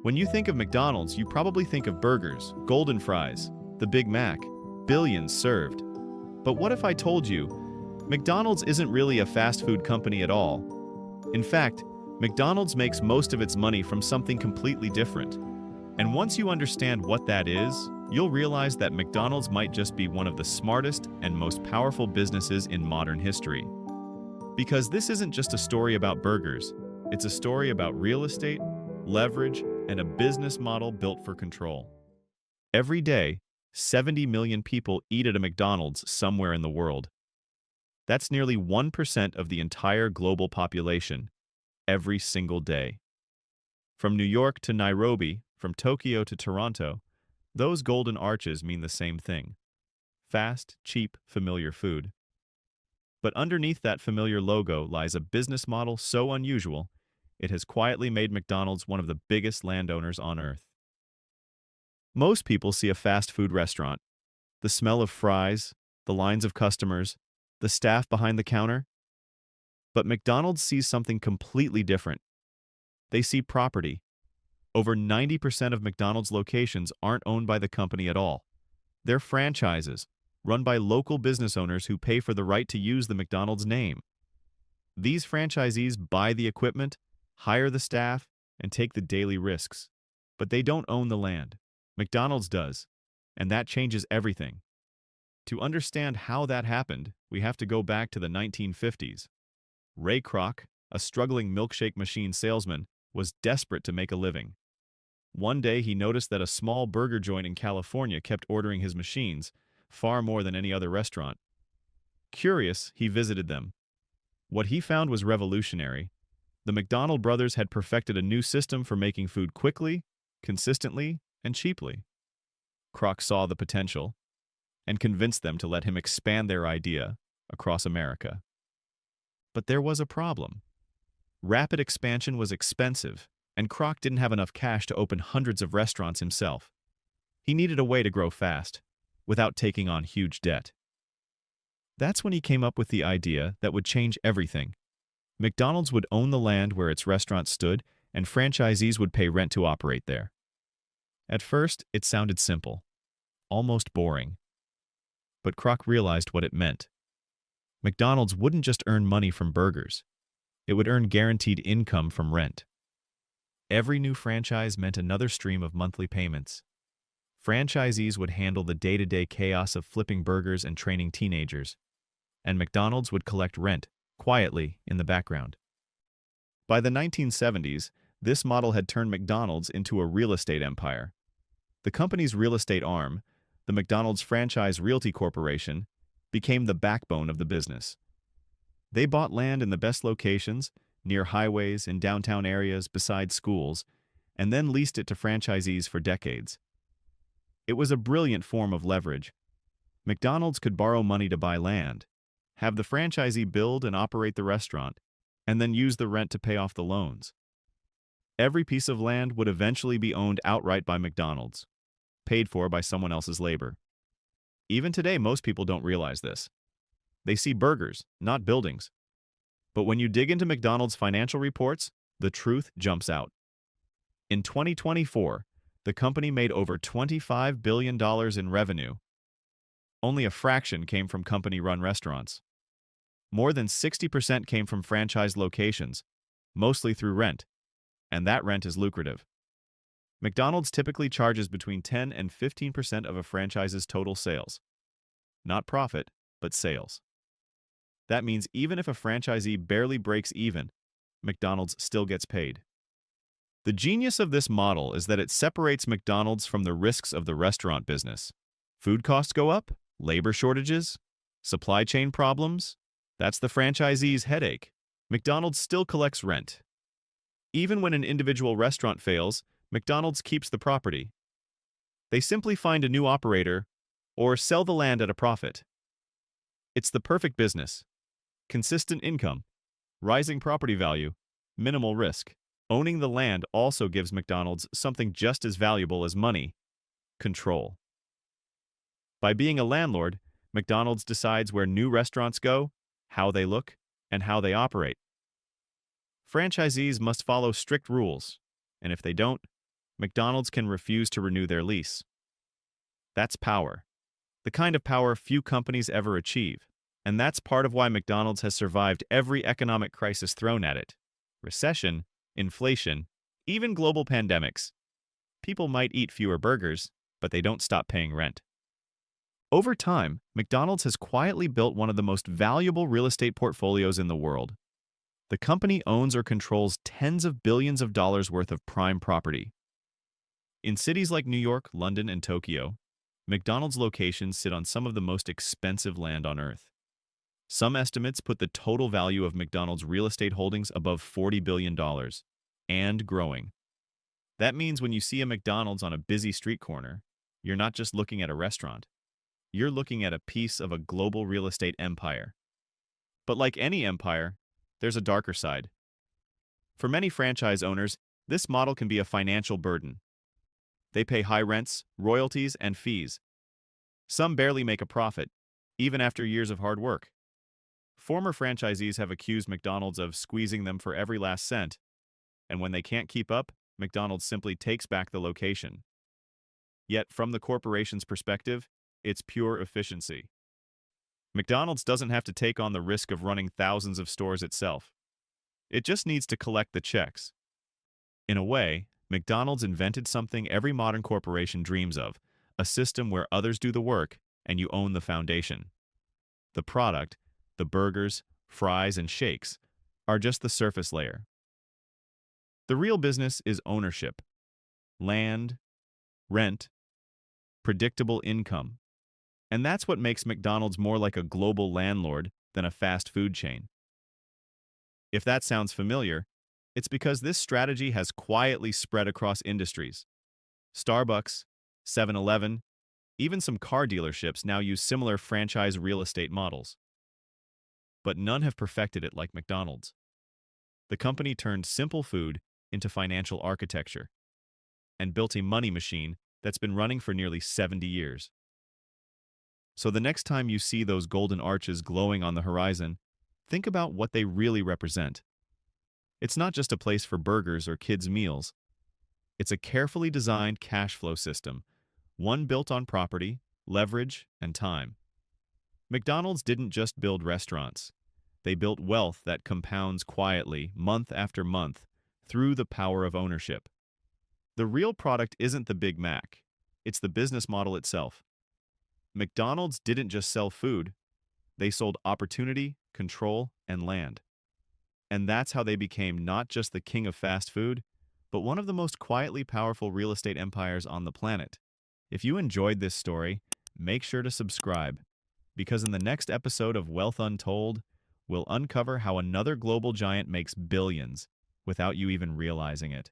When you think of McDonald's, you probably think of burgers, golden fries, the Big Mac, billions served. But what if I told you, McDonald's isn't really a fast food company at all? In fact, McDonald's makes most of its money from something completely different. And once you understand what that is, you'll realize that McDonald's might just be one of the smartest and most powerful businesses in modern history. Because this isn't just a story about burgers, it's a story about real estate, leverage, and a business model built for control. Every day, 70 million people eat at a McDonald's somewhere in the world. That's nearly 1% of the entire global population, every single day. From New York to Nairobi, from Tokyo to Toronto, those golden arches mean the same thing: fast, cheap, familiar food. But underneath that familiar logo lies a business model so unusual, it has quietly made McDonald's one of the biggest landowners on earth. Most people see a fast food restaurant, the smell of fries, the lines of customers, the staff behind the counter. But McDonald's sees something completely different. They see property. Over 90% of McDonald's locations aren't owned by the company at all. They're franchises, run by local business owners who pay for the right to use the McDonald's name. These franchisees buy the equipment, hire the staff, and take the daily risks. But they don't own the land. McDonald's does, and that changes everything. To understand how that happened, we have to go back to the 1950s. Ray Kroc, a struggling milkshake machine salesman, was desperate to make a living. One day he noticed that a small burger joint in California kept ordering his machines, far more than any other restaurant. Curious, he visited them. What he found was revolutionary. The McDonald brothers had perfected a new system for making food quickly, consistently, and cheaply. Kroc saw the potential and convinced them to let him expand their idea across America. But there was a problem. Rapid expansion was expensive, and Kroc didn't have enough cash to open hundreds of restaurants himself. He needed a way to grow fast, without taking on huge debt. That's when he came up with the idea that would change everything. McDonald's would own the land where its restaurant stood, and franchisees would pay rent to operate there. At first, it sounded simple, almost boring. But Kroc realized what it meant. McDonald's wouldn't just earn money from burgers. It would earn guaranteed income from rent. Every new franchise meant another stream of monthly payments. Franchisees would handle the day-to-day chaos of flipping burgers and training teenagers, and McDonald's would collect rent, quietly, in the background. By the 1970s, this model had turned McDonald's into a real estate empire. The company's real estate arm, the McDonald's Franchise Realty Corporation, became the backbone of the business. They bought land in the best locations, near highways, in downtown areas, beside schools, and then leased it to franchisees for decades. It was a brilliant form of leverage. McDonald's could borrow money to buy land, have the franchisee build and operate the restaurant, and then use the rent to pay off the loans. Every piece of land would eventually be owned outright by McDonald's, paid for by someone else's labor. Even today, most people don't realize this. They see burgers, not buildings. But when you dig into McDonald's financial reports, the truth jumps out. In 2024, the company made over $25 billion in revenue. Only a fraction came from company-run restaurants. More than 60% came from franchise locations, mostly through rent, and that rent is lucrative. McDonald's typically charges between 10 and 15% of a franchise's total sales. Not profit, but sales. That means even if a franchisee barely breaks even, McDonald's still gets paid. The genius of this model is that it separates McDonald's from the risks of the restaurant business. Food costs go up, labor shortages, supply chain problems. That's the franchisee's headache. McDonald's still collects rent. Even when an individual restaurant fails, McDonald's keeps the property. They simply find a new operator or sell the land at a profit. It's the perfect business. Consistent income, rising property value, minimal risk. Owning the land also gives McDonald's something just as valuable as money: control. By being a landlord, McDonald's decides where new restaurants go, how they look, and how they operate. Franchisees must follow strict rules, and if they don't, McDonald's can refuse to renew their lease. That's power. The kind of power few companies ever achieve. And that's part of why McDonald's has survived every economic crisis thrown at it. Recession, inflation, even global pandemics. People might eat fewer burgers, but they don't stop paying rent. Over time, McDonald's has quietly built one of the most valuable real estate portfolios in the world. The company owns or controls tens of billions of dollars worth of prime property. In cities like New York, London, and Tokyo, McDonald's locations sit on some of the most expensive land on Earth. Some estimates put the total value of McDonald's real estate holdings above $40 billion, and growing. That means when you see a McDonald's on a busy street corner, you're not just looking at a restaurant. You're looking at a piece of a global real estate empire. But like any empire, there's a darker side. For many franchise owners, this model can be a financial burden. They pay high rents, royalties, and fees. Some barely make a profit, even after years of hard work. Former franchisees have accused McDonald's of squeezing them for every last cent, and when they can't keep up, McDonald's simply takes back the location. Yet, from the corporation's perspective, it's pure efficiency. McDonald's doesn't have to take on the risk of running thousands of stores itself. It just needs to collect the checks. In a way, McDonald's invented something every modern corporation dreams of, a system where others do the work and you own the foundation. The product, the burgers, fries, and shakes, are just the surface layer. The real business is ownership, land, rent, predictable income. And that's what makes McDonald's more like a global landlord than a fast food chain. If that sounds familiar, it's because this strategy has quietly spread across industries. Starbucks, 7-Eleven, even some car dealerships now use similar franchise real estate models. But none have perfected it like McDonald's. The company turned simple food into financial architecture and built a money machine that's been running for nearly 70 years. So the next time you see those golden arches glowing on the horizon, think about what they really represent. It's not just a place for burgers or kids' meals. It's a carefully designed cash flow system, one built on property, leverage, and time. McDonald's didn't just build restaurants. They built wealth that compounds quietly, month after month, through the power of ownership. The real product isn't the Big Mac. It's the business model itself. McDonald's didn't just sell food. They sold opportunity, control, and land. And that's how they became not just the king of fast food, but one of the most quietly powerful real estate empires on the planet. If you enjoyed this story, make sure to subscribe, because in the next episode of Wealth Untold, we'll uncover how another global giant makes billions without you even realizing it.